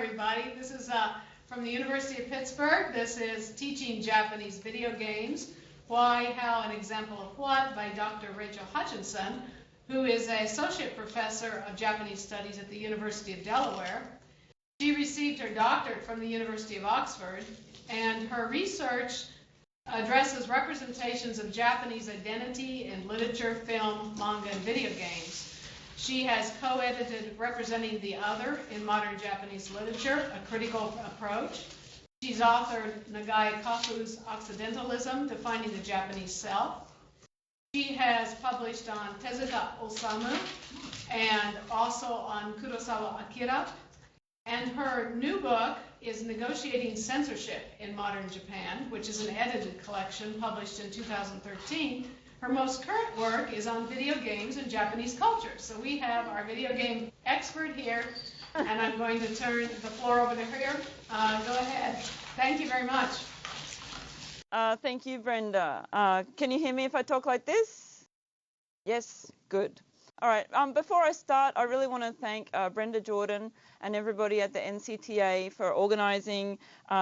everybody. This is from the University of Pittsburgh. This is Teaching Japanese Video Games, Why, How, and Example of What by Dr. Rachael Hutchinson, who is an associate professor of Japanese studies at the University of Delaware. She received her doctorate from the University of Oxford, and her research addresses representations of Japanese identity in literature, film, manga, and video games. She has co-edited Representing the Other in Modern Japanese Literature, a Critical Approach. She's authored Nagai Kaku's Occidentalism, Defining the Japanese Self. She has published on Tezuka Osamu and also on Kurosawa Akira. And her new book is Negotiating Censorship in Modern Japan, which is an edited collection published in 2013. Her most current work is on video games and Japanese culture. So we have our video game expert here, and I'm going to turn the floor over to her. Go ahead. Thank you very much. Thank you, Brenda. Can you hear me if I talk like this? Yes, good. All right, before I start, I really want to thank Brenda Jordan and everybody at the NCTA for organising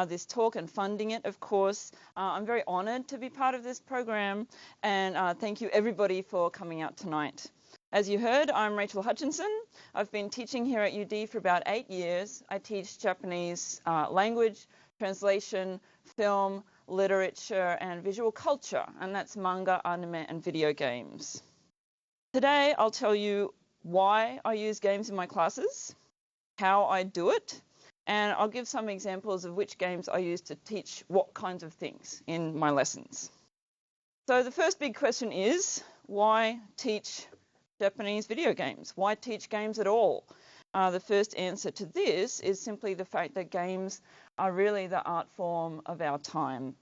this talk and funding it, of course. I'm very honoured to be part of this program, and thank you everybody for coming out tonight. As you heard, I'm Rachael Hutchinson. I've been teaching here at UD for about 8 years. I teach Japanese language, translation, film, literature, and visual culture, and that's manga, anime, and video games. Today, I'll tell you why I use games in my classes, how I do it, and I'll give some examples of which games I use to teach what kinds of things in my lessons. So the first big question is, why teach Japanese video games? Why teach games at all? The first answer to this is simply the fact that games are really the art form of our time.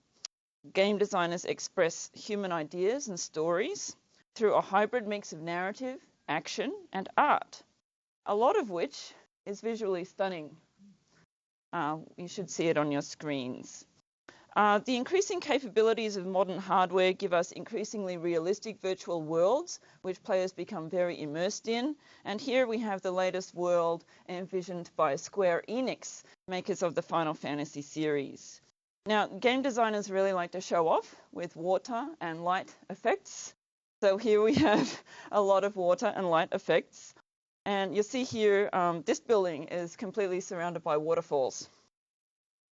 Game designers express human ideas and stories through a hybrid mix of narrative, action, and art, a lot of which is visually stunning. You should see it on your screens. The increasing capabilities of modern hardware give us increasingly realistic virtual worlds, which players become very immersed in. And here we have the latest world envisioned by Square Enix, makers of the Final Fantasy series. Now, game designers really like to show off with water and light effects. So here we have a lot of water and light effects. And you see here, this building is completely surrounded by waterfalls,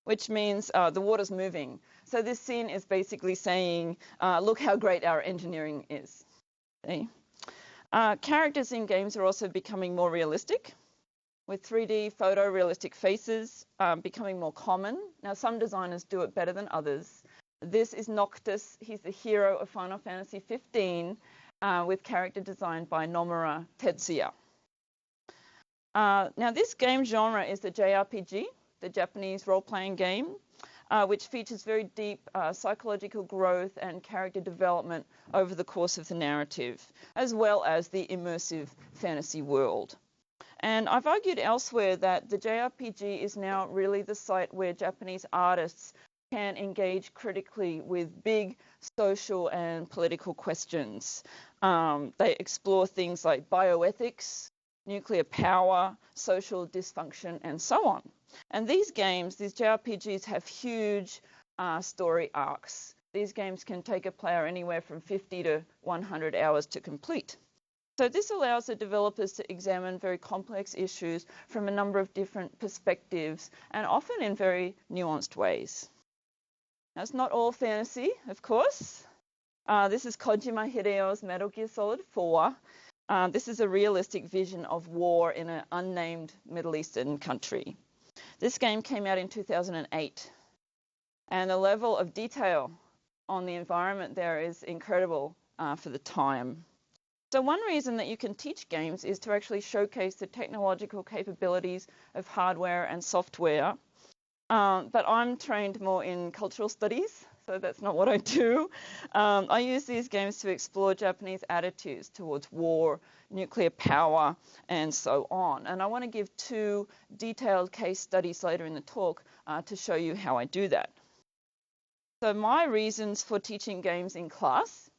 which means the water's moving. So this scene is basically saying, look how great our engineering is. See? Characters in games are also becoming more realistic, with 3D photorealistic faces becoming more common. Now, some designers do it better than others. This is Noctis. He's the hero of Final Fantasy 15 with character designed by Nomura Tetsuya. Now, this game genre is the JRPG, the Japanese role-playing game, which features very deep psychological growth and character development over the course of the narrative, as well as the immersive fantasy world. And I've argued elsewhere that the JRPG is now really the site where Japanese artists can engage critically with big social and political questions. They explore things like bioethics, nuclear power, social dysfunction, and so on. And these games, these JRPGs, have huge story arcs. These games can take a player anywhere from 50 to 100 hours to complete. So this allows the developers to examine very complex issues from a number of different perspectives, and often in very nuanced ways. Now, it's not all fantasy, of course. This is Kojima Hideo's Metal Gear Solid 4. This is a realistic vision of war in an unnamed Middle Eastern country. This game came out in 2008, and the level of detail on the environment there is incredible for the time. So one reason that you can teach games is to actually showcase the technological capabilities of hardware and software. But I'm trained more in cultural studies, so that's not what I do. I use these games to explore Japanese attitudes towards war, nuclear power, and so on. And I want to give 2 detailed case studies later in the talk to show you how I do that. So my reasons for teaching games in class,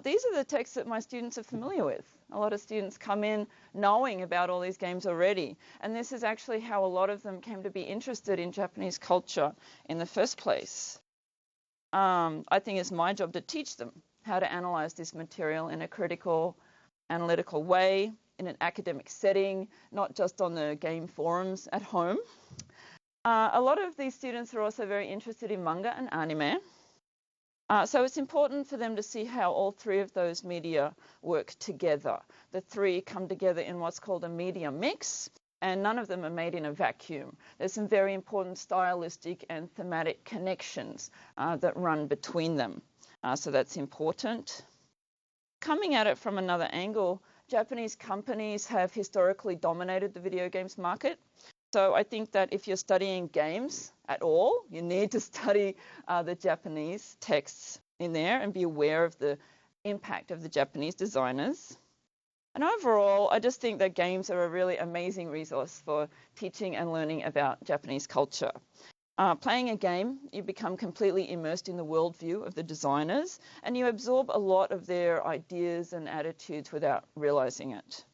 these are the texts that my students are familiar with. A lot of students come in knowing about all these games already. And this is actually how a lot of them came to be interested in Japanese culture in the first place. I think it's my job to teach them how to analyze this material in a critical, analytical way, in an academic setting, not just on the game forums at home. A lot of these students are also very interested in manga and anime. So it's important for them to see how all three of those media work together. The three come together in what's called a media mix, and none of them are made in a vacuum. There's some very important stylistic and thematic connections that run between them. So that's important. Coming at it from another angle, Japanese companies have historically dominated the video games market. So I think that if you're studying games at all, you need to study the Japanese texts in there and be aware of the impact of the Japanese designers. And overall, I just think that games are a really amazing resource for teaching and learning about Japanese culture. Playing a game, you become completely immersed in the worldview of the designers, and you absorb a lot of their ideas and attitudes without realizing it.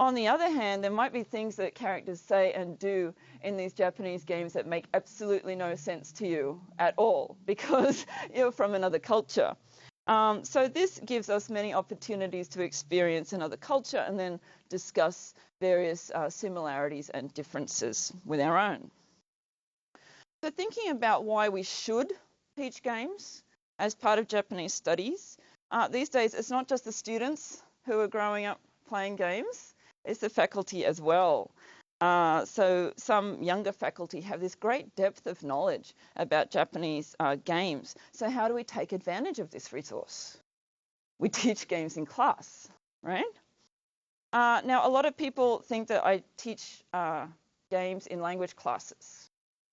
On the other hand, there might be things that characters say and do in these Japanese games that make absolutely no sense to you at all because you're from another culture. So this gives us many opportunities to experience another culture and then discuss various similarities and differences with our own. So thinking about why we should teach games as part of Japanese studies, these days it's not just the students who are growing up playing games, it's the faculty as well. So some younger faculty have this great depth of knowledge about Japanese games. So how do we take advantage of this resource? We teach games in class, right? Now, a lot of people think that I teach games in language classes,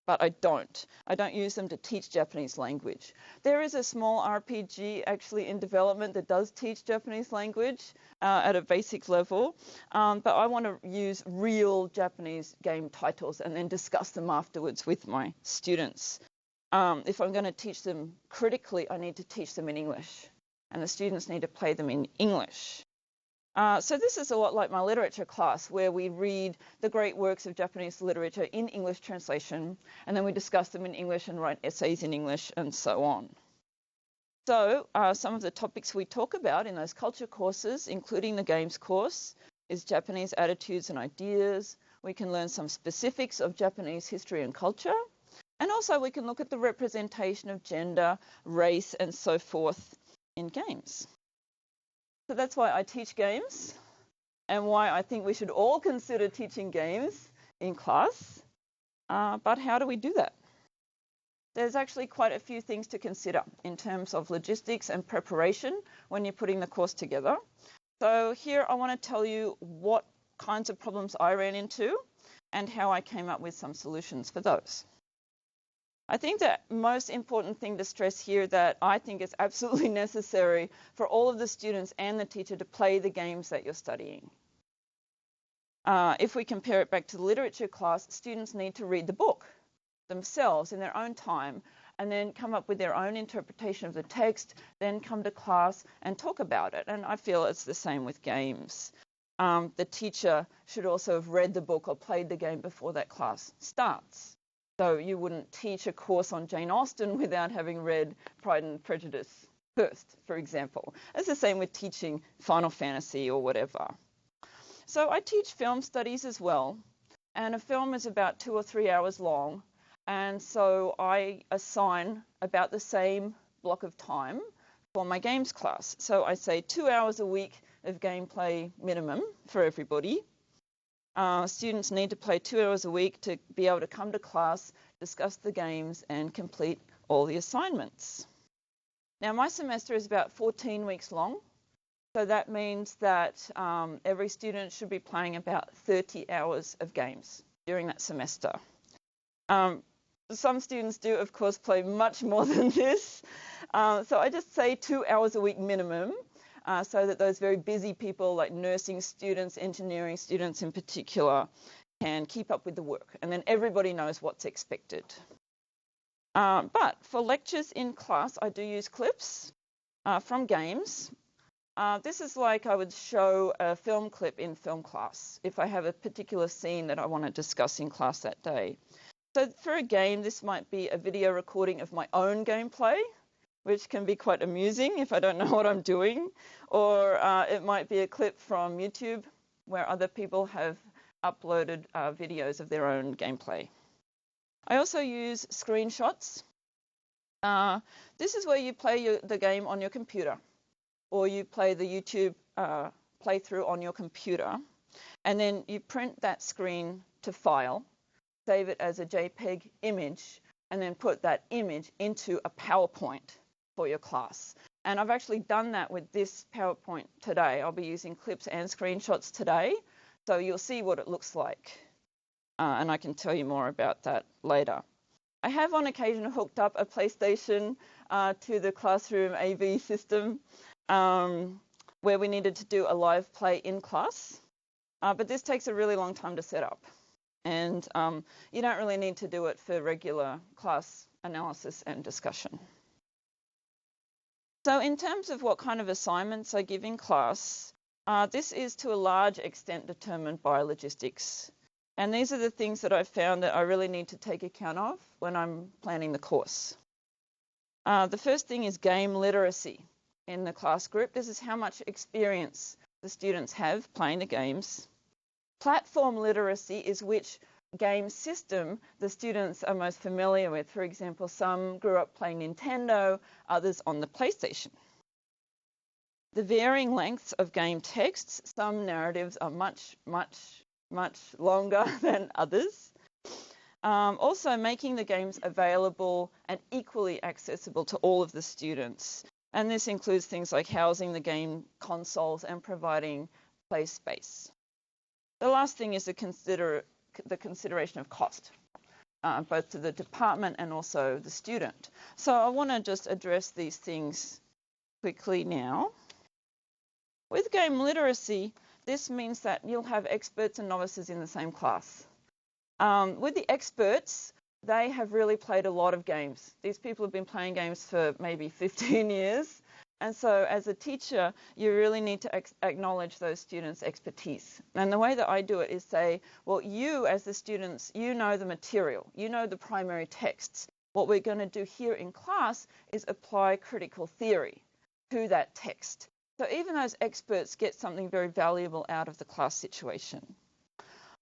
but I don't. I don't use them to teach Japanese language. There is a small RPG actually in development that does teach Japanese language at a basic level, but I want to use real Japanese game titles and then discuss them afterwards with my students. If I'm going to teach them critically, I need to teach them in English, and the students need to play them in English. So this is a lot like my literature class, where we read the great works of Japanese literature in English translation, and then we discuss them in English and write essays in English and so on. So some of the topics we talk about in those culture courses, including the games course, is Japanese attitudes and ideas. We can learn some specifics of Japanese history and culture, and also we can look at the representation of gender, race, and so forth in games. So that's why I teach games and why I think we should all consider teaching games in class. But how do we do that? There's actually quite a few things to consider in terms of logistics and preparation when you're putting the course together. So here I want to tell you what kinds of problems I ran into and how I came up with some solutions for those. I think the most important thing to stress here that I think is absolutely necessary for all of the students and the teacher to play the games that you're studying. If we compare it back to the literature class, students need to read the book themselves in their own time and then come up with their own interpretation of the text, then come to class and talk about it. And I feel it's the same with games. The teacher should also have read the book or played the game before that class starts. So you wouldn't teach a course on Jane Austen without having read Pride and Prejudice first, for example. It's the same with teaching Final Fantasy or whatever. So I teach film studies as well, and a film is about 2 or 3 hours long, and so I assign about the same block of time for my games class. So I say 2 hours a week of gameplay minimum for everybody. Students need to play 2 hours a week to be able to come to class, discuss the games, and complete all the assignments. Now, my semester is about 14 weeks long, so that means that every student should be playing about 30 hours of games during that semester. Some students do, of course, play much more than this, so I just say 2 hours a week minimum. So that those very busy people like nursing students, engineering students in particular, can keep up with the work. And then everybody knows what's expected. But for lectures in class, I do use clips from games. This is like I would show a film clip in film class if I have a particular scene that I want to discuss in class that day. So for a game, this might be a video recording of my own gameplay, which can be quite amusing if I don't know what I'm doing, or it might be a clip from YouTube where other people have uploaded videos of their own gameplay. I also use screenshots. This is where you play the game on your computer, or you play the YouTube playthrough on your computer, and then you print that screen to file, save it as a JPEG image, and then put that image into a PowerPoint for your class. And I've actually done that with this PowerPoint today. I'll be using clips and screenshots today, so you'll see what it looks like. And I can tell you more about that later. I have on occasion hooked up a PlayStation to the classroom AV system where we needed to do a live play in class. But this takes a really long time to set up. And you don't really need to do it for regular class analysis and discussion. So in terms of what kind of assignments I give in class, this is to a large extent determined by logistics. And these are the things that I've found that I really need to take account of when I'm planning the course. The first thing is game literacy in the class group. This is how much experience the students have playing the games. Platform literacy is which game system the students are most familiar with. For example, some grew up playing Nintendo, others on the PlayStation. The varying lengths of game texts. Some narratives are much longer than others. Also making the games available and equally accessible to all of the students. And this includes things like housing the game consoles and providing play space. The last thing is the consideration of cost, both to the department and also the student. So I want to just address these things quickly now. With game literacy, this means that you'll have experts and novices in the same class. With the experts, they have really played a lot of games. These people have been playing games for maybe 15 years. And so as a teacher, you really need to acknowledge those students' expertise. And the way that I do it is say, well, you as the students, you know the material, you know the primary texts. What we're going to do here in class is apply critical theory to that text. So even those experts get something very valuable out of the class situation.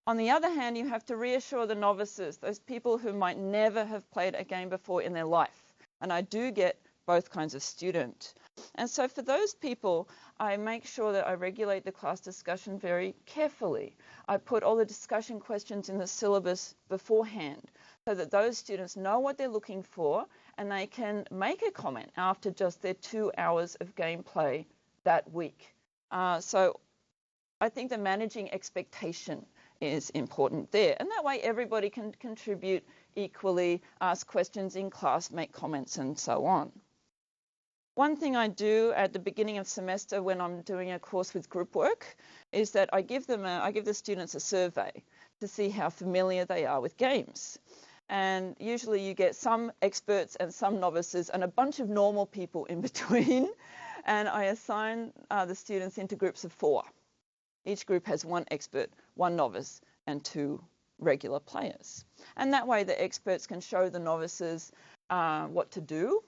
On the other hand, you have to reassure the novices, those people who might never have played a game before in their life. And I do get both kinds of student. And so for those people, I make sure that I regulate the class discussion very carefully. I put all the discussion questions in the syllabus beforehand so that those students know what they're looking for and they can make a comment after just their 2 hours of gameplay that week. So I think that managing expectation is important there. And that way everybody can contribute equally, ask questions in class, make comments and so on. One thing I do at the beginning of semester when I'm doing a course with group work is that I give the students a survey to see how familiar they are with games. And usually you get some experts and some novices and a bunch of normal people in between. And I assign the students into groups of 4. Each group has 1 expert, 1 novice, and 2 regular players. And that way the experts can show the novices what to do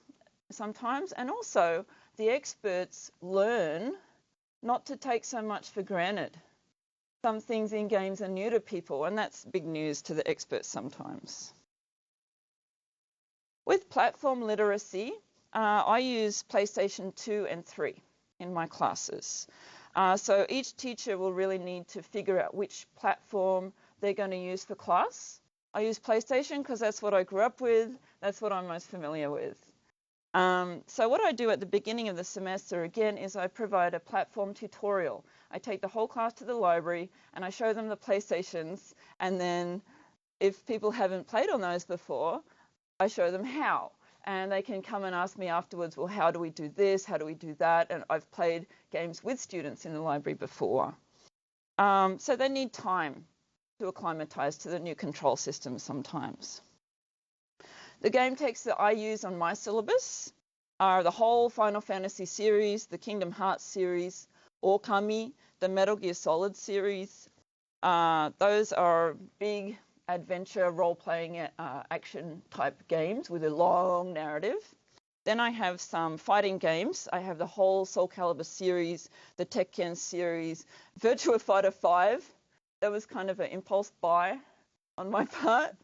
sometimes. And also the experts learn not to take so much for granted. Some things in games are new to people, and that's big news to the experts sometimes. With platform literacy, I use PlayStation 2 and 3 in my classes. So each teacher will really need to figure out which platform they're going to use for class. I use PlayStation because that's what I grew up with. That's what I'm most familiar with. So what I do at the beginning of the semester, again, is I provide a platform tutorial. I take the whole class to the library and I show them the PlayStations. And then if people haven't played on those before, I show them how. And they can come and ask me afterwards, well, how do we do this? How do we do that? And I've played games with students in the library before. So they need time to acclimatize to the new control system sometimes. The game text that I use on my syllabus are the whole Final Fantasy series, the Kingdom Hearts series, Okami, the Metal Gear Solid series. Those are big adventure role-playing action type games with a long narrative. Then I have some fighting games. I have the whole Soul Calibur series, the Tekken series, Virtua Fighter 5. That was kind of an impulse buy on my part.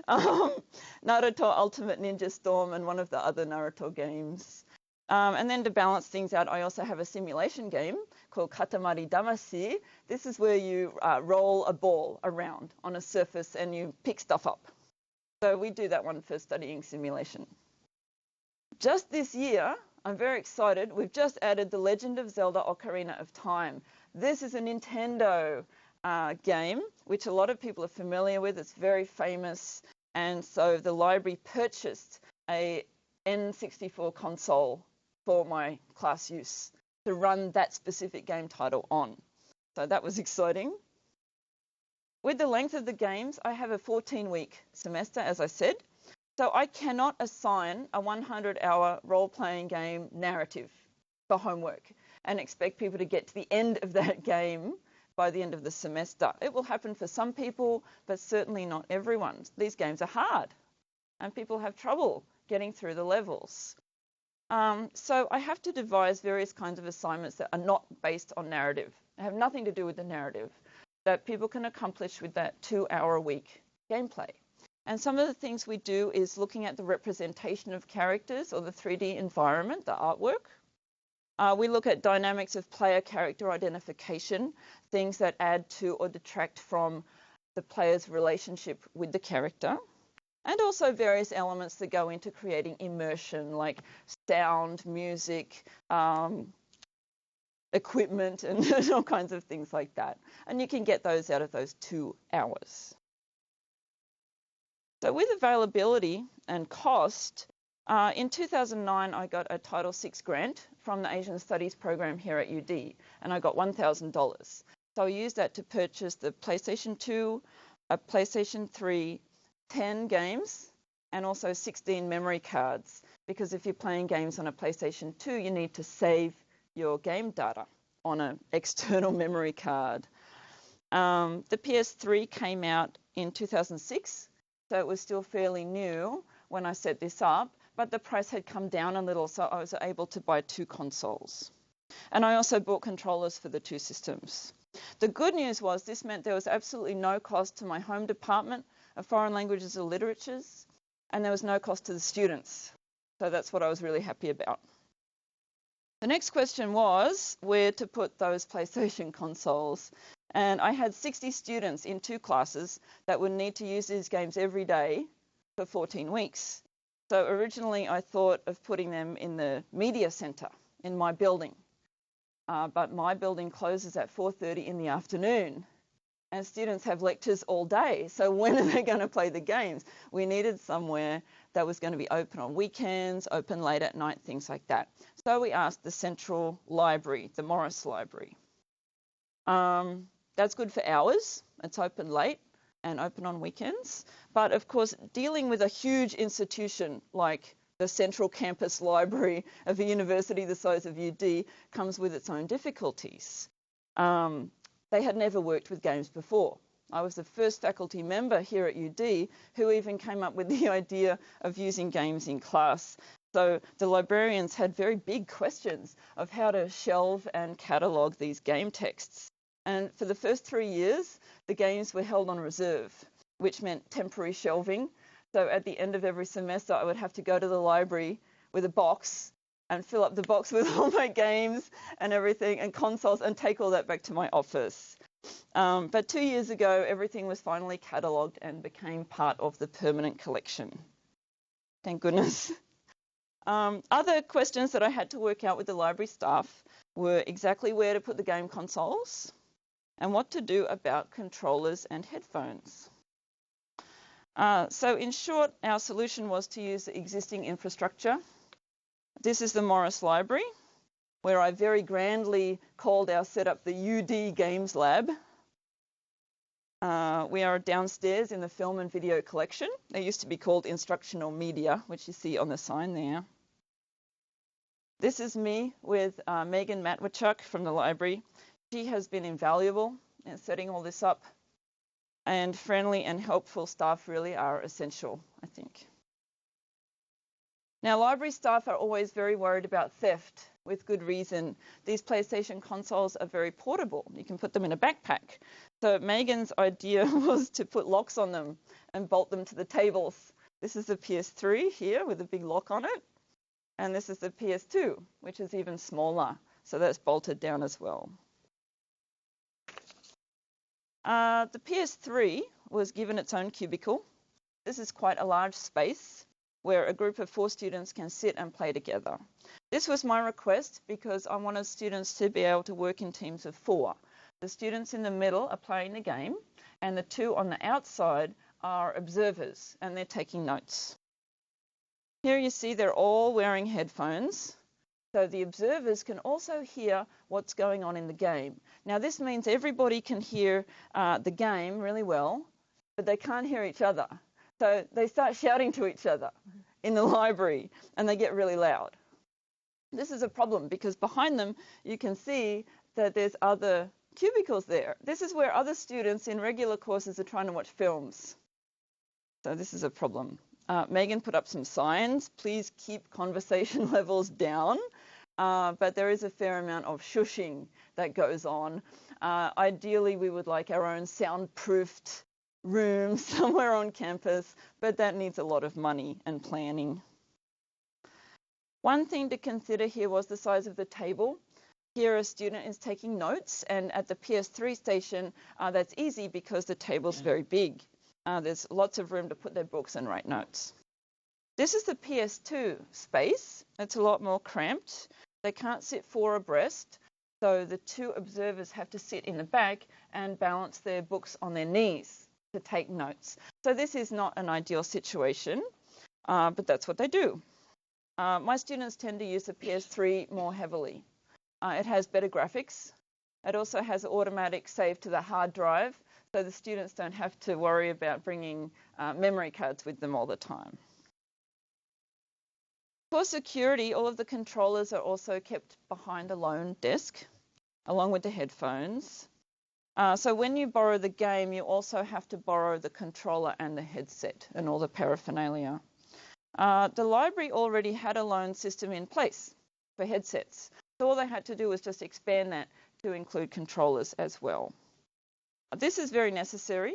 Naruto Ultimate Ninja Storm and one of the other Naruto games. And then to balance things out, I also have a simulation game called Katamari Damacy. This is where you roll a ball around on a surface and you pick stuff up. So we do that one for studying simulation. Just this year, I'm very excited, we've just added The Legend of Zelda Ocarina of Time. This is a Nintendo game, which a lot of people are familiar with. It's very famous. And so the library purchased a N64 console for my class use to run that specific game title on. So that was exciting. With the length of the games, I have a 14-week semester, as I said. So I cannot assign a 100-hour role-playing game narrative for homework and expect people to get to the end of that game by the end of the semester. It will happen for some people, but certainly not everyone. These games are hard, and people have trouble getting through the levels. So I have to devise various kinds of assignments that are not based on narrative. They have nothing to do with the narrative, that people can accomplish with that 2-hour-a-week gameplay. And some of the things we do is looking at the representation of characters or the 3D environment, the artwork. We look at dynamics of player character identification, things that add to or detract from the player's relationship with the character, and also various elements that go into creating immersion, like sound, music, equipment, and all kinds of things like that. And you can get those out of those 2 hours. So with availability and cost, in 2009, I got a Title VI grant from the Asian Studies program here at UD, and I got $1,000. So I used that to purchase the PlayStation 2, a PlayStation 3, 10 games, and also 16 memory cards, because if you're playing games on a PlayStation 2, you need to save your game data on an external memory card. The PS3 came out in 2006, so it was still fairly new when I set this up, but the price had come down a little, so I was able to buy 2 consoles. And I also bought controllers for the 2 systems. The good news was this meant there was absolutely no cost to my home department of foreign languages or literatures, and there was no cost to the students. So that's what I was really happy about. The next question was where to put those PlayStation consoles. And I had 60 students in 2 classes that would need to use these games every day for 14 weeks. So originally I thought of putting them in the media center in my building. But my building closes at 4:30 in the afternoon. And students have lectures all day. So when are they going to play the games? We needed somewhere that was going to be open on weekends, open late at night, things like that. So we asked the Central Library, the Morris Library. That's good for hours. It's open late and open on weekends. But of course, dealing with a huge institution like the Central Campus Library of a university the size of UD comes with its own difficulties. They had never worked with games before. I was the first faculty member here at UD who even came up with the idea of using games in class. So the librarians had very big questions of how to shelve and catalogue these game texts. And for the first 3 years, the games were held on reserve, which meant temporary shelving. So at the end of every semester, I would have to go to the library with a box and fill up the box with all my games and everything and consoles and take all that back to my office. But 2 years ago, everything was finally catalogued and became part of the permanent collection. Thank goodness. Other questions that I had to work out with the library staff were exactly where to put the game consoles and what to do about controllers and headphones. So in short, our solution was to use the existing infrastructure. This is the Morris Library, where I very grandly called our setup the UD Games Lab. We are downstairs in the film and video collection. They used to be called instructional media, which you see on the sign there. This is me with Megan Matwichuk from the library. She has been invaluable in setting all this up, and friendly and helpful staff really are essential, I think. Now, library staff are always very worried about theft, with good reason. These PlayStation consoles are very portable. You can put them in a backpack. So Megan's idea was to put locks on them and bolt them to the tables. This is the PS3 here with a big lock on it. And this is the PS2, which is even smaller. So that's bolted down as well. The PS3 was given its own cubicle. This is quite a large space where a group of 4 students can sit and play together. This was my request because I wanted students to be able to work in teams of 4. The students in the middle are playing the game, and the 2 on the outside are observers, and they're taking notes. Here you see they're all wearing headphones, so the observers can also hear what's going on in the game. Now this means everybody can hear the game really well, but they can't hear each other. So they start shouting to each other in the library, and they get really loud. This is a problem because behind them you can see that there's other cubicles there. This is where other students in regular courses are trying to watch films. So this is a problem. Megan put up some signs. Please keep conversation levels down. But there is a fair amount of shushing that goes on. Ideally, we would like our own soundproofed room somewhere on campus, but that needs a lot of money and planning. One thing to consider here was the size of the table. Here a student is taking notes, and at the PS3 station, that's easy because the table's very big. There's lots of room to put their books and write notes. This is the PS2 space. It's a lot more cramped. They can't sit 4 abreast, so the 2 observers have to sit in the back and balance their books on their knees to take notes. So this is not an ideal situation, but that's what they do. My students tend to use the PS3 more heavily. It has better graphics. It also has automatic save to the hard drive, so the students don't have to worry about bringing memory cards with them all the time. For security, all of the controllers are also kept behind a lone desk, along with the headphones. So when you borrow the game, you also have to borrow the controller and the headset and all the paraphernalia. The library already had a loan system in place for headsets. So all they had to do was just expand that to include controllers as well. This is very necessary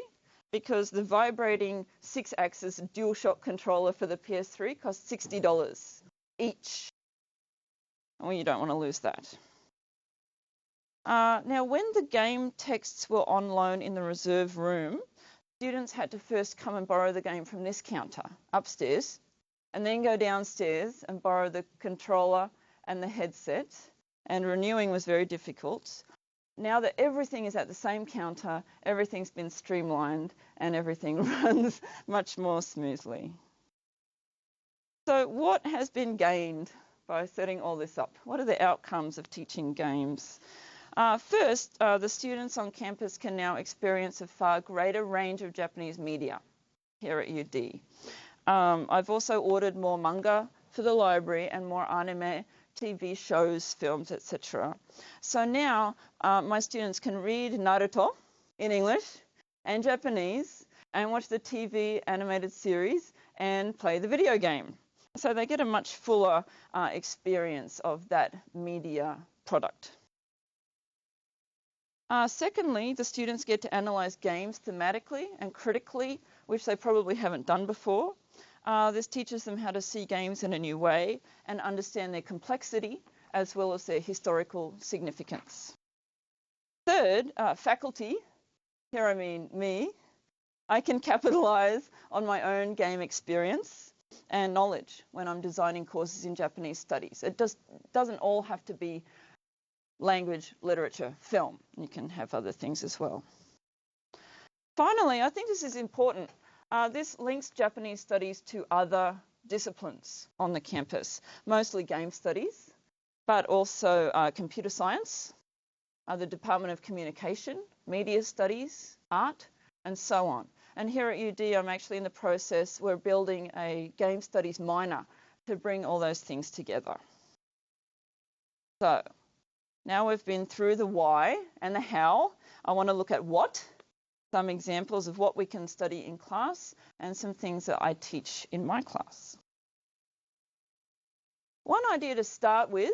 because the vibrating 6-axis DualShock controller for the PS3 costs $60 each. Well, you don't want to lose that. Now, when the game texts were on loan in the reserve room, students had to first come and borrow the game from this counter upstairs, and then go downstairs and borrow the controller and the headset, and renewing was very difficult. Now that everything is at the same counter, everything's been streamlined and everything runs much more smoothly. So what has been gained by setting all this up? What are the outcomes of teaching games? First, the students on campus can now experience a far greater range of Japanese media here at UD. I've also ordered more manga for the library and more anime, TV shows, films, etc. So now my students can read Naruto in English and Japanese and watch the TV animated series and play the video game. So they get a much fuller experience of that media product. Secondly, the students get to analyse games thematically and critically, which they probably haven't done before. This teaches them how to see games in a new way and understand their complexity as well as their historical significance. Third, faculty, here I mean me, I can capitalise on my own game experience and knowledge when I'm designing courses in Japanese studies. It doesn't all have to be language, literature, film. You can have other things as well. Finally, I think this is important. This links Japanese studies to other disciplines on the campus, mostly game studies, but also computer science, the Department of Communication, media studies, art, and so on. And here at UD, I'm actually in the process, we're building a game studies minor to bring all those things together. So now we've been through the why and the how. I want to look at what, some examples of what we can study in class, and some things that I teach in my class. One idea to start with,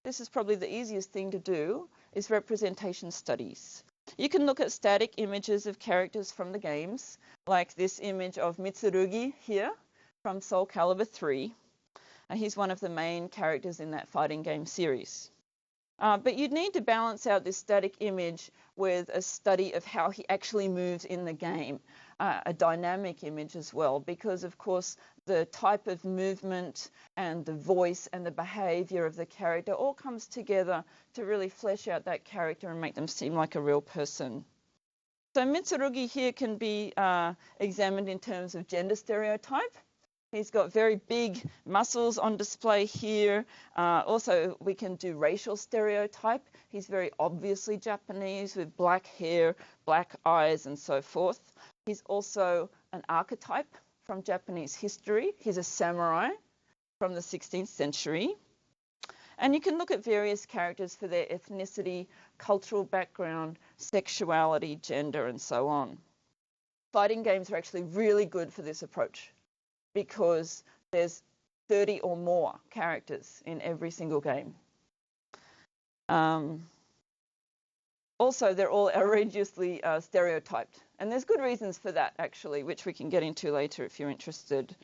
this is probably the easiest thing to do, is representation studies. You can look at static images of characters from the games, like this image of Mitsurugi here from Soul Calibur 3. He's one of the main characters in that fighting game series. But you'd need to balance out this static image with a study of how he actually moves in the game, a dynamic image as well, because of course the type of movement and the voice and the behavior of the character all comes together to really flesh out that character and make them seem like a real person. So Mitsurugi here can be examined in terms of gender stereotype. He's got very big muscles on display here. Also, we can do racial stereotype. He's very obviously Japanese with black hair, black eyes, and so forth. He's also an archetype from Japanese history. He's a samurai from the 16th century. And you can look at various characters for their ethnicity, cultural background, sexuality, gender, and so on. Fighting games are actually really good for this approach, because there's 30 or more characters in every single game. Also, they're all outrageously stereotyped. And there's good reasons for that, actually, which we can get into later if you're interested.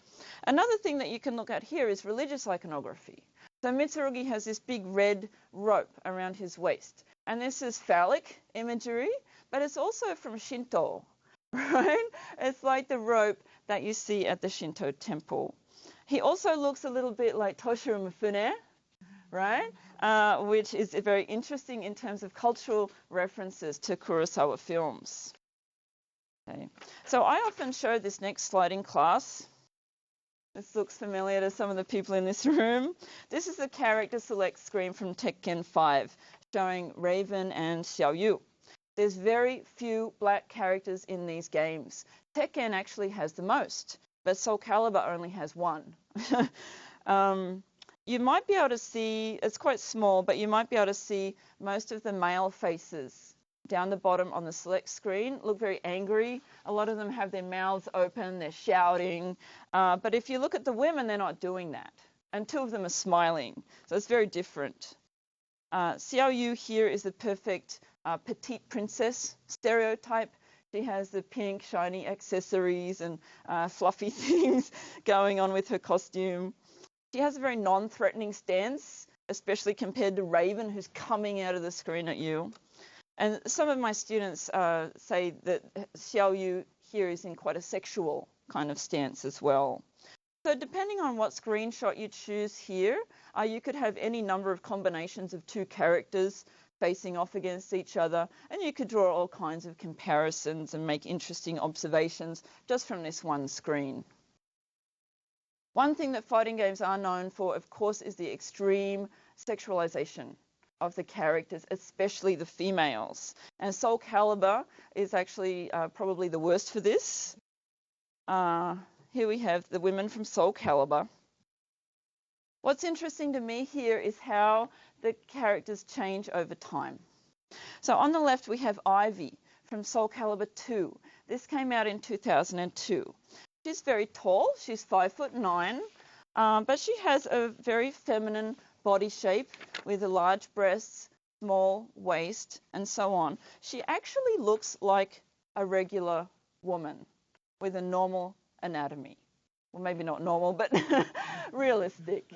Another thing that you can look at here is religious iconography. So Mitsurugi has this big red rope around his waist. And this is phallic imagery, but it's also from Shinto, right? It's like the rope that you see at the Shinto temple. He also looks a little bit like Toshiro Mifune, right? Which is very interesting in terms of cultural references to Kurosawa films. Okay. So I often show this next slide in class. This looks familiar to some of the people in this room. This is the character select screen from Tekken 5, showing Raven and Xiao Yu. There's very few black characters in these games. Tekken actually has the most, but Soul Calibur only has one. You might be able to see, it's quite small, but you might be able to see most of the male faces down the bottom on the select screen look very angry. A lot of them have their mouths open, they're shouting. But if you look at the women, they're not doing that. And two of them are smiling. So it's very different. Xiao Yu here is the perfect petite princess stereotype. She has the pink, shiny accessories and fluffy things going on with her costume. She has a very non-threatening stance, especially compared to Raven, who's coming out of the screen at you. And some of my students say that Xiao Yu here is in quite a sexual kind of stance as well. So depending on what screenshot you choose here, you could have any number of combinations of two characters facing off against each other, and you could draw all kinds of comparisons and make interesting observations just from this one screen. One thing that fighting games are known for, of course, is the extreme sexualization of the characters, especially the females. And Soul Calibur is actually probably the worst for this. Here we have the women from Soul Calibur. What's interesting to me here is how the characters change over time. So on the left we have Ivy from Soul Calibur 2. This came out in 2002. She's very tall, she's 5'9", but she has a very feminine body shape with large breasts, small waist, and so on. She actually looks like a regular woman with a normal anatomy. Well, maybe not normal, but realistic.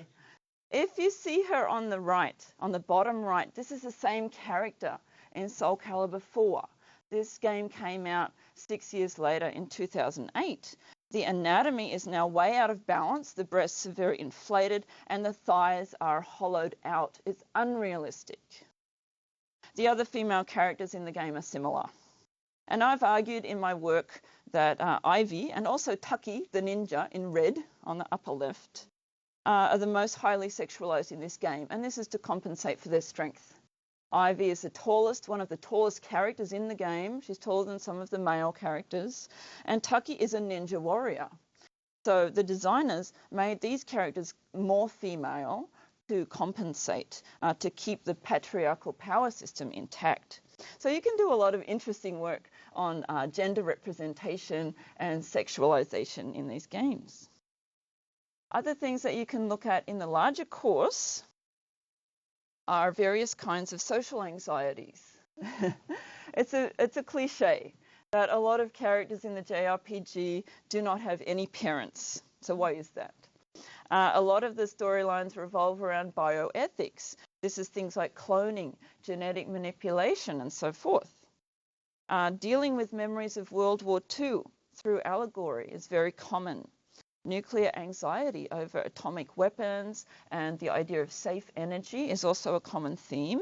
If you see her on the right, on the bottom right, this is the same character in Soul Calibur 4. This game came out 6 years later in 2008. The anatomy is now way out of balance. The breasts are very inflated and the thighs are hollowed out. It's unrealistic. The other female characters in the game are similar. And I've argued in my work that Ivy and also Taki, the ninja in red on the upper left, are the most highly sexualized in this game. And this is to compensate for their strength. Ivy is the tallest, one of the tallest characters in the game. She's taller than some of the male characters. And Taki is a ninja warrior. So the designers made these characters more female to compensate, to keep the patriarchal power system intact. So you can do a lot of interesting work on gender representation and sexualization in these games. Other things that you can look at in the larger course are various kinds of social anxieties. It's a cliche that a lot of characters in the JRPG do not have any parents. So why is that? A lot of the storylines revolve around bioethics. This is things like cloning, genetic manipulation, and so forth. Dealing with memories of World War II through allegory is very common. Nuclear anxiety over atomic weapons and the idea of safe energy is also a common theme.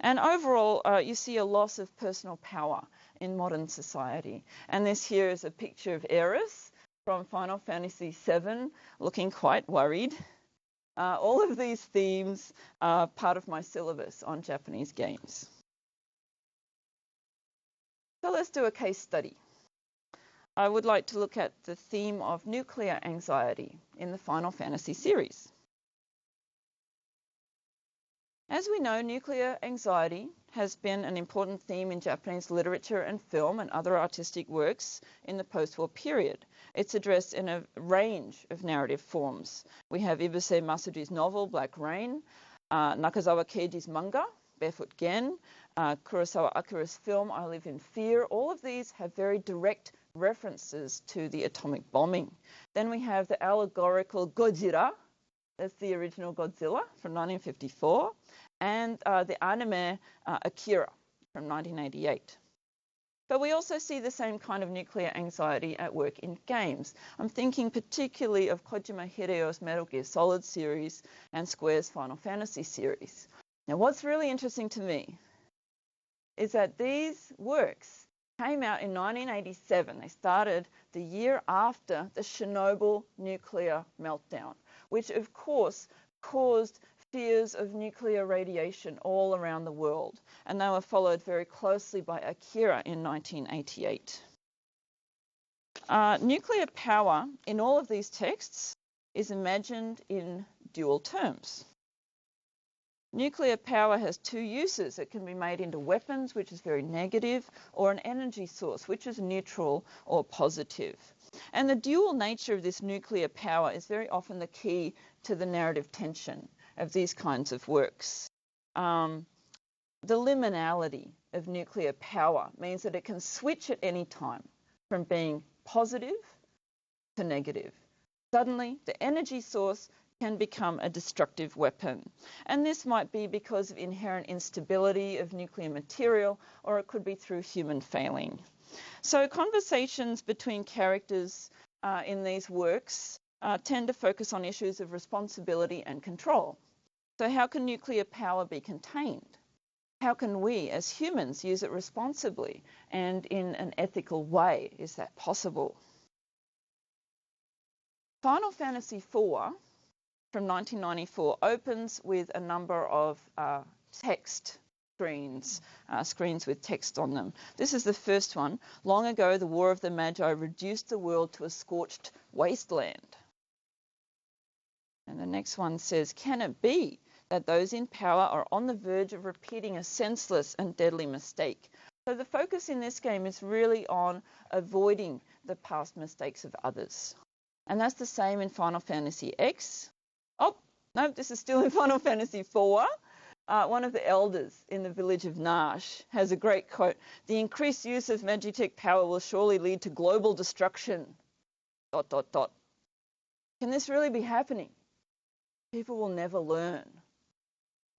And overall, you see a loss of personal power in modern society. And this here is a picture of Eris from Final Fantasy VII, looking quite worried. All of these themes are part of my syllabus on Japanese games. So let's do a case study. I would like to look at the theme of nuclear anxiety in the Final Fantasy series. As we know, nuclear anxiety has been an important theme in Japanese literature and film and other artistic works in the post-war period. It's addressed in a range of narrative forms. We have Ibuse Masuji's novel, Black Rain, Nakazawa Keiji's manga, Barefoot Gen, Kurosawa Akira's film, I Live in Fear. All of these have very direct references to the atomic bombing. Then we have the allegorical Gojira, that's the original Godzilla from 1954, and the anime Akira from 1988. But we also see the same kind of nuclear anxiety at work in games. I'm thinking particularly of Kojima Hideo's Metal Gear Solid series and Square's Final Fantasy series. Now, what's really interesting to me is that these works came out in 1987. They started the year after the Chernobyl nuclear meltdown, which of course caused fears of nuclear radiation all around the world. And they were followed very closely by Akira in 1988. Nuclear power in all of these texts is imagined in dual terms. Nuclear power has two uses. It can be made into weapons, which is very negative, or an energy source, which is neutral or positive. And the dual nature of this nuclear power is very often the key to the narrative tension of these kinds of works. The liminality of nuclear power means that it can switch at any time from being positive to negative. Suddenly, the energy source can become a destructive weapon. And this might be because of inherent instability of nuclear material, or it could be through human failing. So conversations between characters in these works tend to focus on issues of responsibility and control. So how can nuclear power be contained? How can we as humans use it responsibly and in an ethical way? Is that possible? Final Fantasy IV from 1994 opens with a number of text screens, screens with text on them. This is the first one. Long ago, the War of the Magi reduced the world to a scorched wasteland. And the next one says, can it be that those in power are on the verge of repeating a senseless and deadly mistake? So the focus in this game is really on avoiding the past mistakes of others. And that's the same in Final Fantasy X. Oh, no, this is still in Final Fantasy IV. One of the elders in the village of Nash has a great quote. The increased use of Magitech power will surely lead to global destruction. ... Can this really be happening? People will never learn.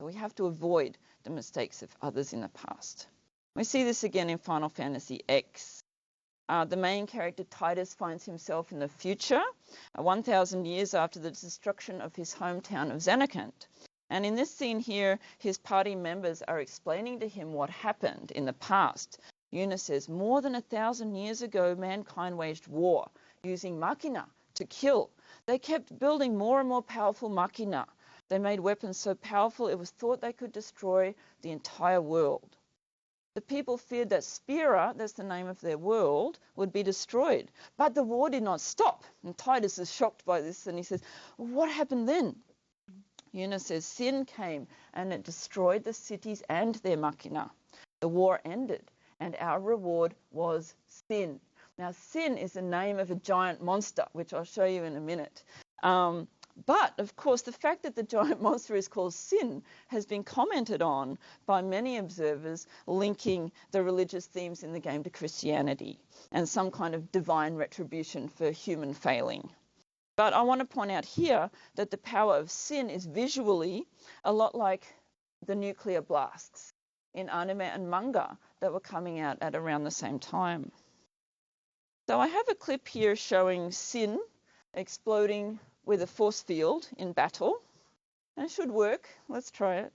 We have to avoid the mistakes of others in the past. We see this again in Final Fantasy X. The main character Titus finds himself in the future, 1,000 years after the destruction of his hometown of Xenakant. And in this scene here, his party members are explaining to him what happened in the past. Yuna says, more than 1,000 years ago, mankind waged war, using machina to kill. They kept building more and more powerful machina. They made weapons so powerful it was thought they could destroy the entire world. The people feared that Spira, that's the name of their world, would be destroyed. But the war did not stop. And Titus is shocked by this and he says, what happened then? Eunice says, sin came and it destroyed the cities and their machina. The war ended and our reward was sin. Now, sin is the name of a giant monster, which I'll show you in a minute. But, of course, the fact that the giant monster is called sin has been commented on by many observers linking the religious themes in the game to Christianity and some kind of divine retribution for human failing. But I want to point out here that the power of sin is visually a lot like the nuclear blasts in anime and manga that were coming out at around the same time. So I have a clip here showing sin exploding with a force field in battle. And it should work. Let's try it.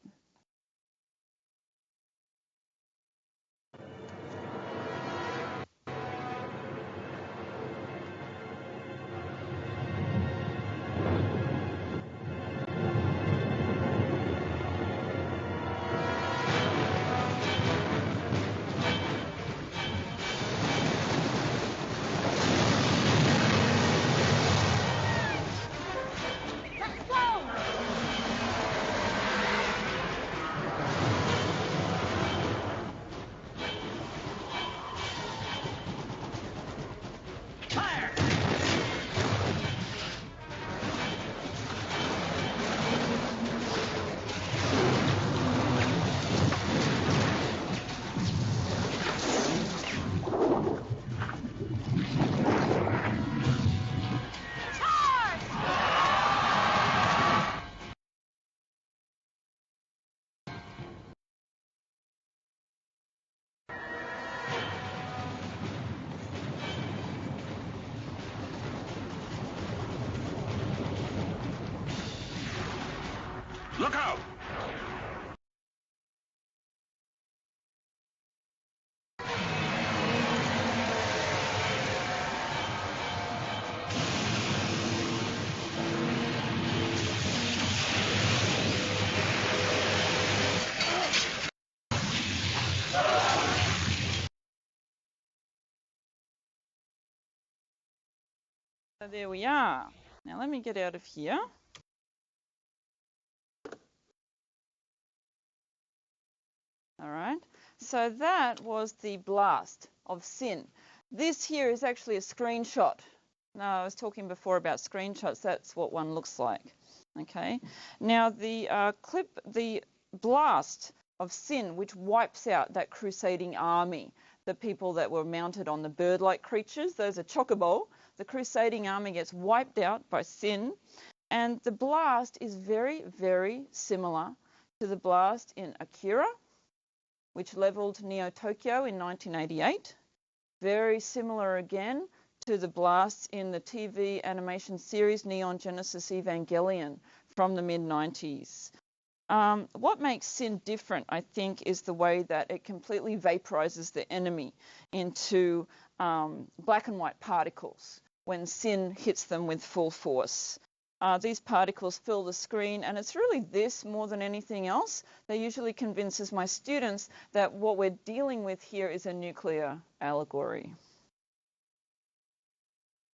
Look out! So there we are. Now let me get out of here. All right, so that was the blast of sin. This here is actually a screenshot. Now, I was talking before about screenshots. That's what one looks like. Okay, now the the blast of sin, which wipes out that crusading army, the people that were mounted on the bird-like creatures, those are chocobo. The crusading army gets wiped out by sin, and the blast is very, very similar to the blast in Akira, which leveled Neo-Tokyo in 1988. Very similar again to the blasts in the TV animation series Neon Genesis Evangelion from the mid-90s. What makes sin different, I think, is the way that it completely vaporizes the enemy into black and white particles when sin hits them with full force. These particles fill the screen, and it's really this more than anything else that usually convinces my students that what we're dealing with here is a nuclear allegory.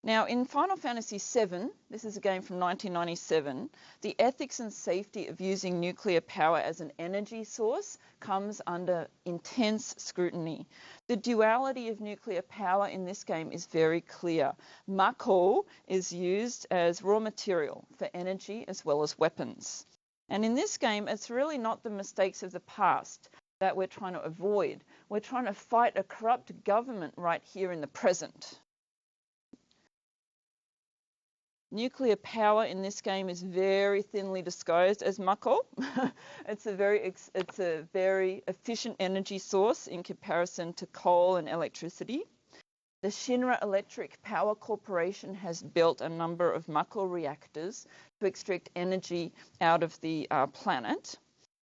Now, in Final Fantasy VII, this is a game from 1997, the ethics and safety of using nuclear power as an energy source comes under intense scrutiny. The duality of nuclear power in this game is very clear. Mako is used as raw material for energy as well as weapons. And in this game, it's really not the mistakes of the past that we're trying to avoid. We're trying to fight a corrupt government right here in the present. Nuclear power in this game is very thinly disguised as Mako. It's a very efficient energy source in comparison to coal and electricity. The Shinra Electric Power Corporation has built a number of Mako reactors to extract energy out of the planet.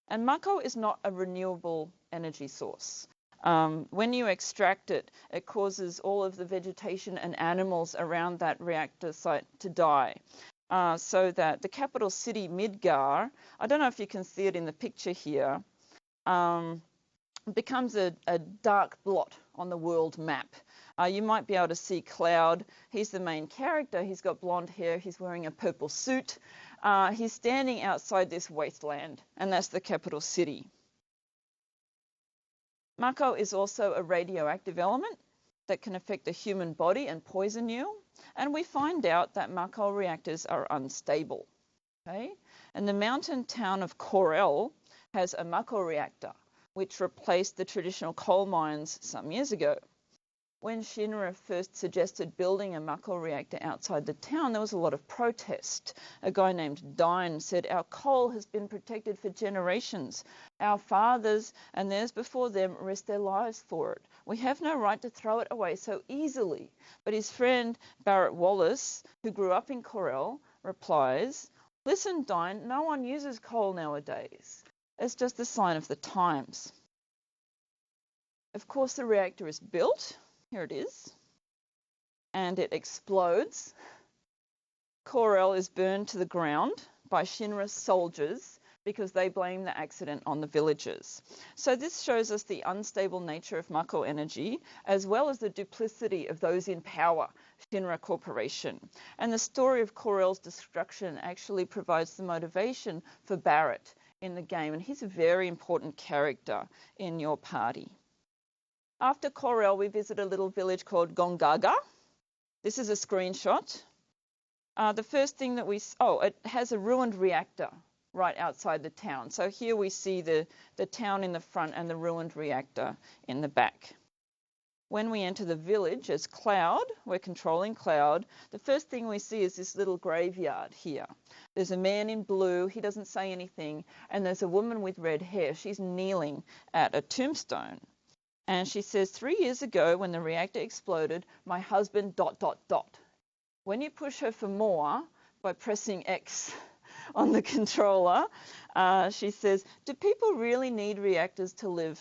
And Mako is not a renewable energy source. When you extract it, it causes all of the vegetation and animals around that reactor site to die. So that the capital city, Midgar, I don't know if you can see it in the picture here, becomes a dark blot on the world map. You might be able to see Cloud. He's the main character. He's got blonde hair. He's wearing a purple suit. He's standing outside this wasteland, and that's the capital city. Mako is also a radioactive element that can affect the human body and poison you. And we find out that Mako reactors are unstable. Okay? And the mountain town of Corel has a Mako reactor, which replaced the traditional coal mines some years ago. When Shinra first suggested building a Mako reactor outside the town, there was a lot of protest. A guy named Dine said, "Our coal has been protected for generations. Our fathers and theirs before them risked their lives for it. We have no right to throw it away so easily." But his friend Barrett Wallace, who grew up in Corel, replies, "Listen, Dine, no one uses coal nowadays. It's just a sign of the times." Of course, the reactor is built. Here it is. And it explodes. Corel is burned to the ground by Shinra soldiers because they blame the accident on the villagers. So this shows us the unstable nature of Mako energy, as well as the duplicity of those in power, Shinra Corporation. And the story of Corel's destruction actually provides the motivation for Barrett in the game, and he's a very important character in your party. After Corel, we visit a little village called Gongaga. This is a screenshot. The first thing that it has a ruined reactor right outside the town. So here we see the town in the front and the ruined reactor in the back. When we enter the village as Cloud, we're controlling Cloud, the first thing we see is this little graveyard here. There's a man in blue, he doesn't say anything, and there's a woman with red hair. She's kneeling at a tombstone. And she says, 3 years ago when the reactor exploded, my husband ... When you push her for more by pressing X on the controller, she says, do people really need reactors to live?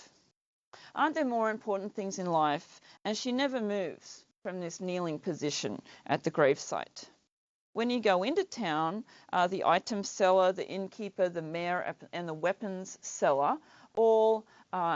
Aren't there more important things in life? And she never moves from this kneeling position at the gravesite. When you go into town, the item seller, the innkeeper, the mayor, and the weapons seller all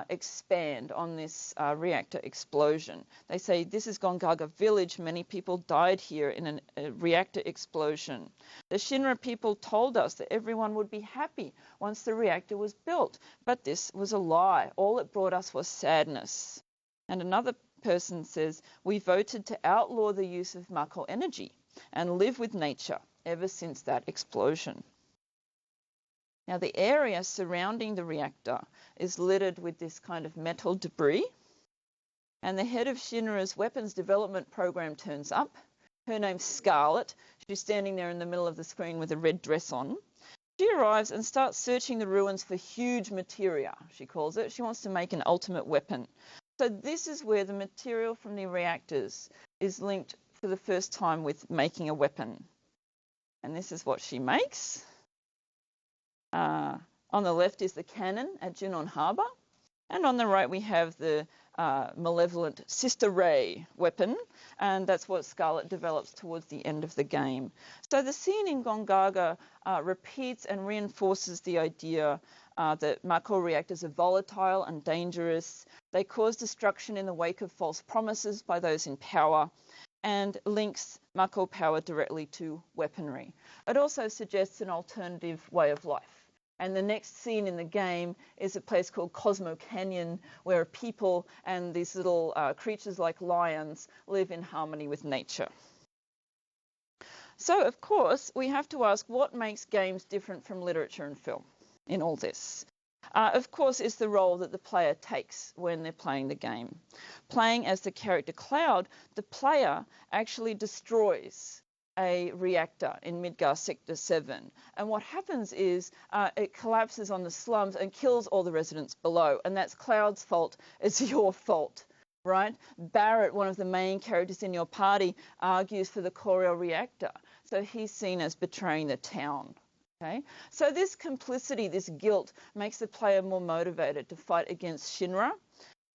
expand on this reactor explosion. They say, this is Gongaga village. Many people died here in a reactor explosion. The Shinra people told us that everyone would be happy once the reactor was built. But this was a lie. All it brought us was sadness. And another person says, we voted to outlaw the use of Mako energy and live with nature ever since that explosion. Now, the area surrounding the reactor is littered with this kind of metal debris. And the head of Shinra's weapons development program turns up. Her name's Scarlet. She's standing there in the middle of the screen with a red dress on. She arrives and starts searching the ruins for huge materia, she calls it. She wants to make an ultimate weapon. So this is where the material from the reactors is linked for the first time with making a weapon. And this is what she makes. On the left is the cannon at Junon Harbour, and on the right we have the malevolent Sister Ray weapon, and that's what Scarlet develops towards the end of the game. So the scene in Gongaga repeats and reinforces the idea that Mako reactors are volatile and dangerous. They cause destruction in the wake of false promises by those in power, and links Mako power directly to weaponry. It also suggests an alternative way of life. And the next scene in the game is a place called Cosmo Canyon, where people and these little creatures like lions live in harmony with nature. So, of course, we have to ask what makes games different from literature and film in all this. Of course, is the role that the player takes when they're playing the game. Playing as the character Cloud, the player actually destroys a reactor in Midgar Sector 7. And what happens is it collapses on the slums and kills all the residents below. And that's Cloud's fault. It's your fault, right? Barrett, one of the main characters in your party, argues for the Corel reactor. So he's seen as betraying the town. Okay? So this complicity, this guilt, makes the player more motivated to fight against Shinra,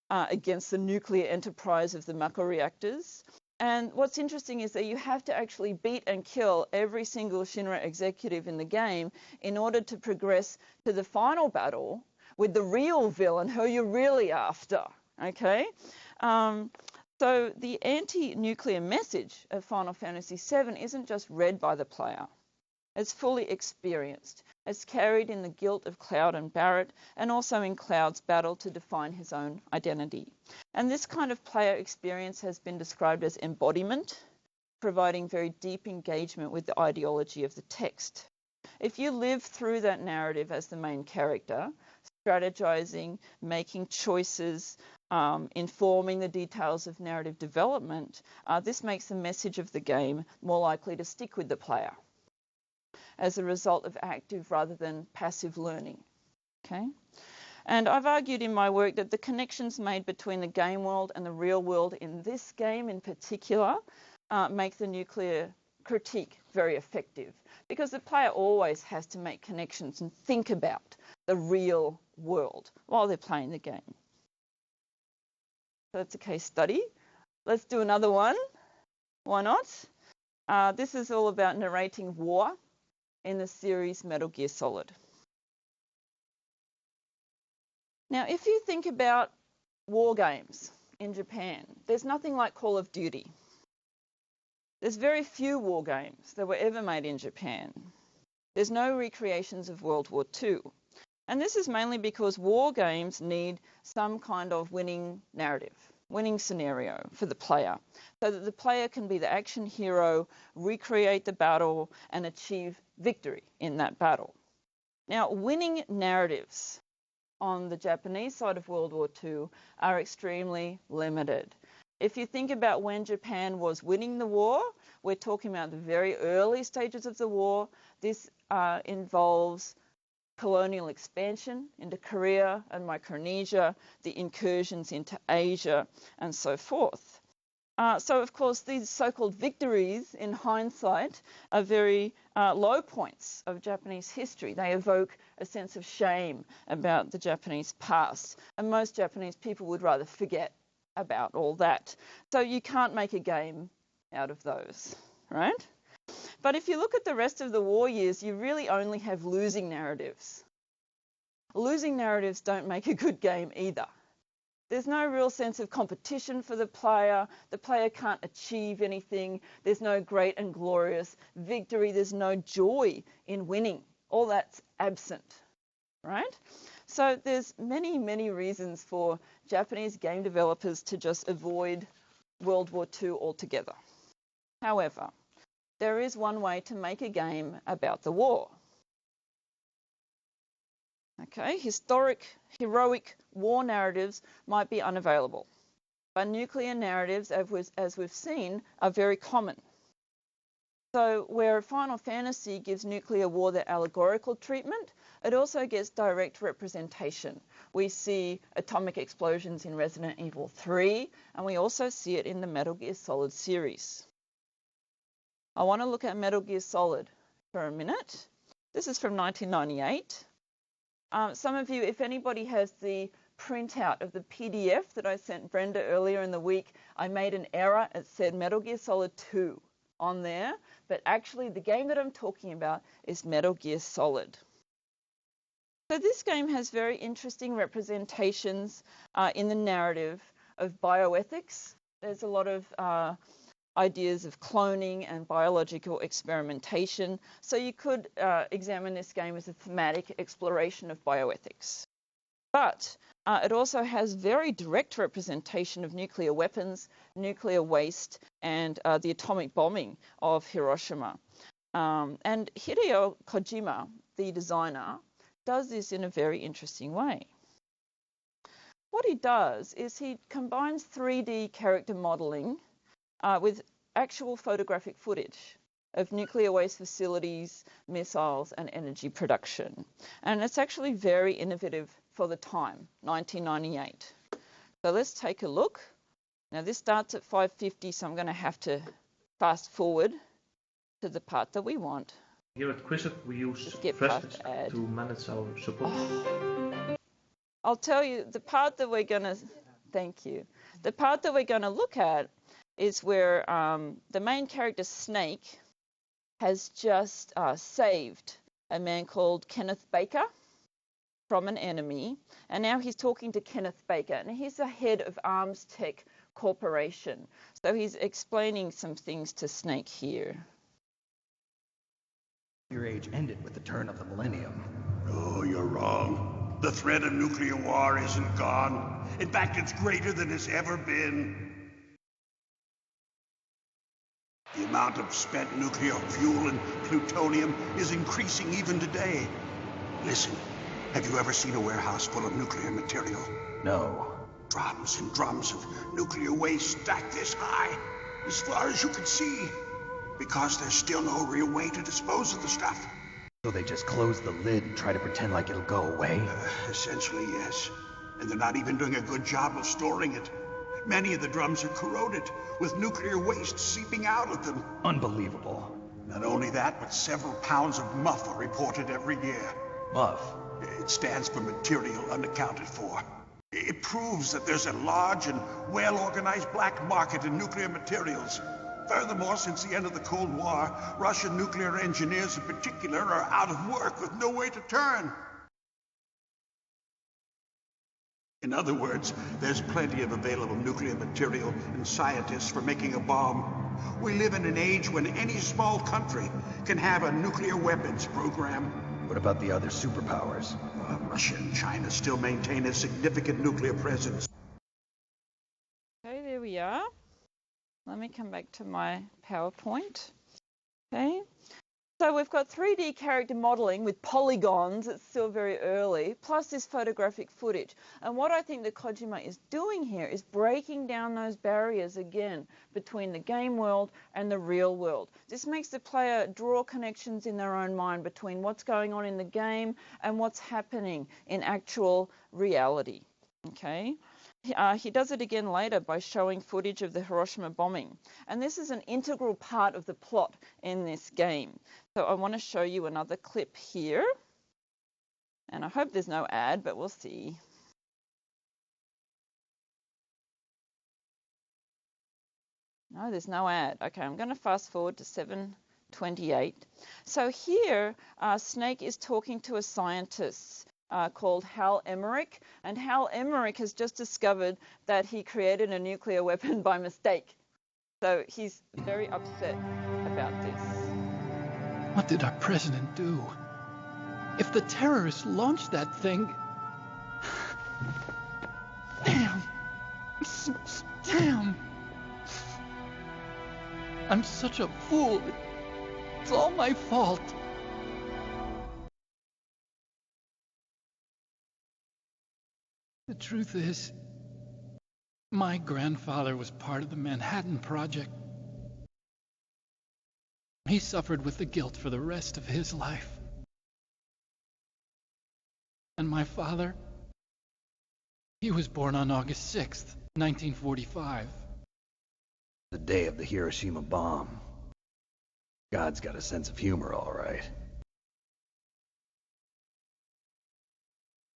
against the nuclear enterprise of the Mako reactors. And what's interesting is that you have to actually beat and kill every single Shinra executive in the game in order to progress to the final battle with the real villain, who you're really after, okay? So the anti-nuclear message of Final Fantasy VII isn't just read by the player. It's fully experienced. It's carried in the guilt of Cloud and Barrett, and also in Cloud's battle to define his own identity. And this kind of player experience has been described as embodiment, providing very deep engagement with the ideology of the text. If you live through that narrative as the main character, strategizing, making choices, informing the details of narrative development, this makes the message of the game more likely to stick with the player as a result of active rather than passive learning. Okay? And I've argued in my work that the connections made between the game world and the real world in this game in particular make the nuclear critique very effective, because the player always has to make connections and think about the real world while they're playing the game. So that's a case study. Let's do another one. Why not? This is all about narrating war in the series Metal Gear Solid. Now, if you think about war games in Japan, there's nothing like Call of Duty. There's very few war games that were ever made in Japan. There's no recreations of World War II. And this is mainly because war games need some kind of winning narrative, winning scenario for the player, so that the player can be the action hero, recreate the battle, and achieve victory in that battle. Now, winning narratives on the Japanese side of World War II are extremely limited. If you think about when Japan was winning the war, we're talking about the very early stages of the war. This involves colonial expansion into Korea and Micronesia, the incursions into Asia, and so forth. So, of course, these so-called victories, in hindsight, are very low points of Japanese history. They evoke a sense of shame about the Japanese past, and most Japanese people would rather forget about all that. So you can't make a game out of those, right? But if you look at the rest of the war years, you really only have losing narratives. Losing narratives don't make a good game either. There's no real sense of competition for the player. The player can't achieve anything. There's no great and glorious victory. There's no joy in winning. All that's absent, right? So there's many, many reasons for Japanese game developers to just avoid World War II altogether. However, there is one way to make a game about the war. Okay, historic, heroic war narratives might be unavailable, but nuclear narratives, as we've seen, are very common. So where Final Fantasy gives nuclear war their allegorical treatment, it also gets direct representation. We see atomic explosions in Resident Evil 3, and we also see it in the Metal Gear Solid series. I want to look at Metal Gear Solid for a minute. This is from 1998. Some of you, if anybody has the printout of the PDF that I sent Brenda earlier in the week, I made an error. It said Metal Gear Solid 2 on there, but actually the game that I'm talking about is Metal Gear Solid. So this game has very interesting representations in the narrative of bioethics. There's a lot of ideas of cloning and biological experimentation. So you could examine this game as a thematic exploration of bioethics. But it also has very direct representation of nuclear weapons, nuclear waste, and the atomic bombing of Hiroshima. And Hideo Kojima, the designer, does this in a very interesting way. What he does is he combines 3D character modeling with actual photographic footage of nuclear waste facilities, missiles, and energy production. And it's actually very innovative for the time, 1998. So let's take a look. Now this starts at 550, so I'm going to have to fast forward to the part that we want. Here at Quizlet, we use Freshbits to manage our support. I'll tell you, the part that we're going to, thank you. The part that we're going to look at is where the main character, Snake, has just saved a man called Kenneth Baker from an enemy. And now he's talking to Kenneth Baker. And he's the head of arms tech corporation. So he's explaining some things to Snake here. Your age ended with the turn of the millennium. Oh, you're wrong. The threat of nuclear war isn't gone. In fact, it's greater than it's ever been. The amount of spent nuclear fuel and plutonium is increasing even today. Listen, have you ever seen a warehouse full of nuclear material? No. Drums and drums of nuclear waste stacked this high, as far as you can see, because there's still no real way to dispose of the stuff. So they just close the lid and try to pretend like it'll go away? Essentially, yes. And they're not even doing a good job of storing it. Many of the drums are corroded, with nuclear waste seeping out of them. Unbelievable. Not only that, but several pounds of MUF are reported every year. MUF? It stands for material unaccounted for. It proves that there's a large and well-organized black market in nuclear materials. Furthermore, since the end of the Cold War, Russian nuclear engineers in particular are out of work with no way to turn. In other words, there's plenty of available nuclear material and scientists for making a bomb. We live in an age when any small country can have a nuclear weapons program. What about the other superpowers? Russia and China still maintain a significant nuclear presence. Okay, there we are. Let me come back to my PowerPoint. Okay. So we've got 3D character modeling with polygons, it's still very early, plus this photographic footage. And what I think that Kojima is doing here is breaking down those barriers again between the game world and the real world. This makes the player draw connections in their own mind between what's going on in the game and what's happening in actual reality. Okay. He does it again later by showing footage of the Hiroshima bombing. And this is an integral part of the plot in this game. So I want to show you another clip here. And I hope there's no ad, but we'll see. No, there's no ad. Okay, I'm going to fast forward to 7:28. So here, Snake is talking to a scientist called Hal Emmerich, and Hal Emmerich has just discovered that he created a nuclear weapon by mistake. So he's very upset about this. What did our president do? If the terrorists launched that thing... Damn! Damn! I'm such a fool. It's all my fault. The truth is, my grandfather was part of the Manhattan Project. He suffered with the guilt for the rest of his life. And my father, he was born on August 6th, 1945. The day of the Hiroshima bomb. God's got a sense of humor, all right.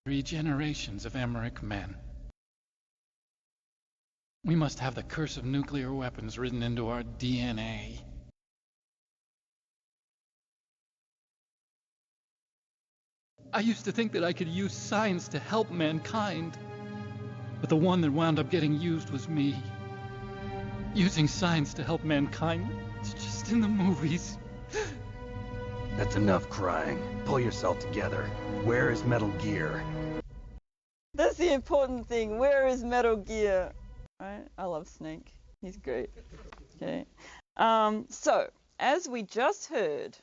3 generations of Emmerich men. We must have the curse of nuclear weapons written into our DNA. I used to think that I could use science to help mankind, but the one that wound up getting used was me. Using science to help mankind, it's just in the movies. That's enough crying. Pull yourself together. Where is Metal Gear? That's the important thing. Where is Metal Gear? Right? I love Snake. He's great. Okay. So, as we just heard,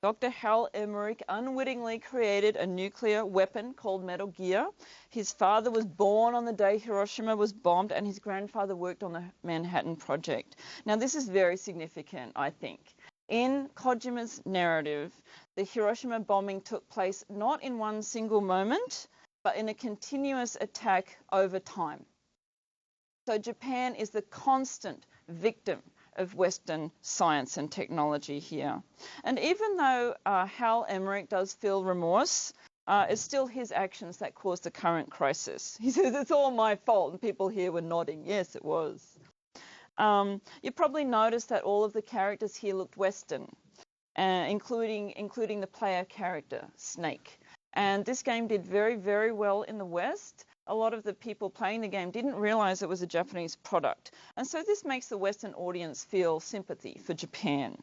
Dr. Hal Emmerich unwittingly created a nuclear weapon called Metal Gear. His father was born on the day Hiroshima was bombed, and his grandfather worked on the Manhattan Project. Now, this is very significant, I think. In Kojima's narrative, the Hiroshima bombing took place not in one single moment, but in a continuous attack over time. So Japan is the constant victim of Western science and technology here. And even though Hal Emmerich does feel remorse, it's still his actions that caused the current crisis. He says, it's all my fault, and people here were nodding. Yes, it was. You probably noticed that all of the characters here looked Western, including the player character, Snake. And this game did very, very well in the West. a lot of the people playing the game didn't realize it was a Japanese product. And so this makes the Western audience feel sympathy for Japan.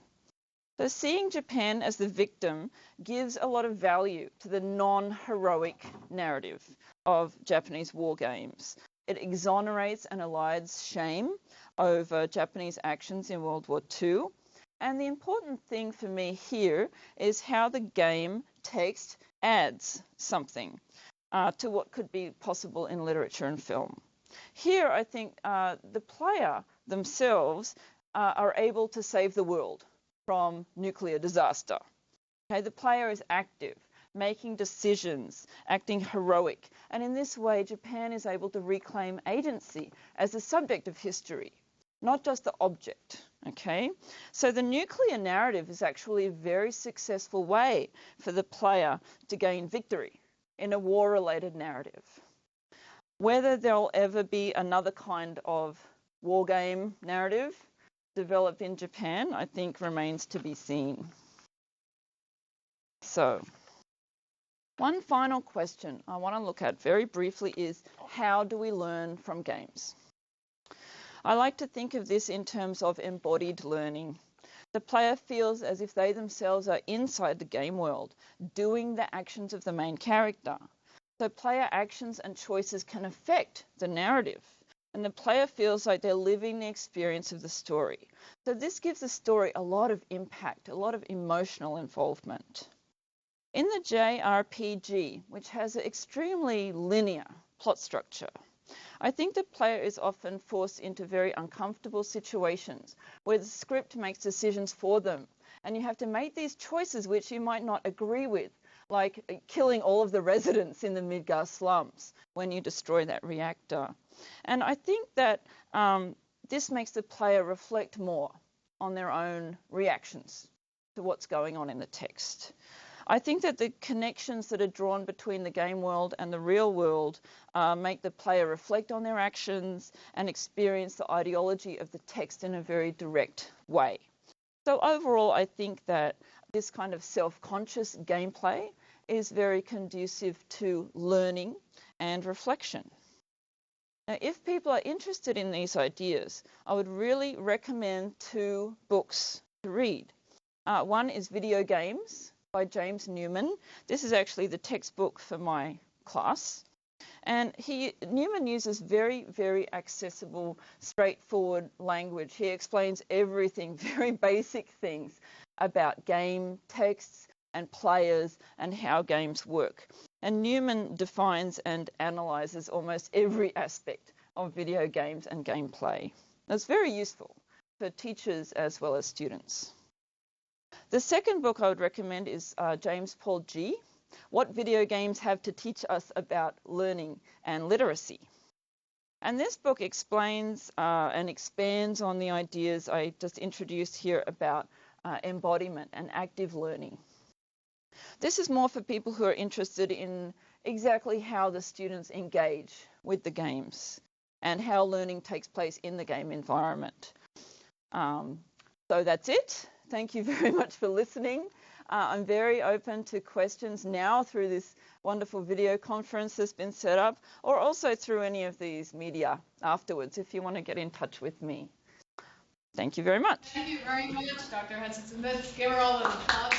So seeing Japan as the victim gives a lot of value to the non-heroic narrative of Japanese war games. It exonerates and elides shame over Japanese actions in World War II. And the important thing for me here is how the game text adds something to what could be possible in literature and film. Here, I think the player themselves are able to save the world from nuclear disaster. Okay, the player is active, making decisions, acting heroic, and in this way, Japan is able to reclaim agency as the subject of history, not just the object. Okay, so the nuclear narrative is actually a very successful way for the player to gain victory in a war-related narrative. Whether there'll ever be another kind of war game narrative developed in Japan, I think remains to be seen. So, one final question I want to look at very briefly is, how do we learn from games? I like to think of this in terms of embodied learning. The player feels as if they themselves are inside the game world, doing the actions of the main character. So player actions and choices can affect the narrative, and the player feels like they're living the experience of the story. So this gives the story a lot of impact, a lot of emotional involvement. In the JRPG, which has an extremely linear plot structure, I think the player is often forced into very uncomfortable situations where the script makes decisions for them, and you have to make these choices which you might not agree with, like killing all of the residents in the Midgar slums when you destroy that reactor. And I think that this makes the player reflect more on their own reactions to what's going on in the text. I think that the connections that are drawn between the game world and the real world make the player reflect on their actions and experience the ideology of the text in a very direct way. So overall, I think that this kind of self-conscious gameplay is very conducive to learning and reflection. Now, if people are interested in these ideas, I would really recommend 2 books to read. One is Videogames by James Newman. This is actually the textbook for my class. And Newman uses very, very accessible, straightforward language. He explains everything, very basic things about game texts and players and how games work. And Newman defines and analyzes almost every aspect of video games and gameplay. That's very useful for teachers as well as students. The second book I would recommend is James Paul G., What Video Games Have to Teach Us About Learning and Literacy. And this book explains and expands on the ideas I just introduced here about embodiment and active learning. This is more for people who are interested in exactly how the students engage with the games and how learning takes place in the game environment. So that's it. Thank you very much for listening. I'm very open to questions now through this wonderful video conference that's been set up, or also through any of these media afterwards if you want to get in touch with me. Thank you very much. Thank you very much, Dr. Hutchinson. Let's give her all an applause.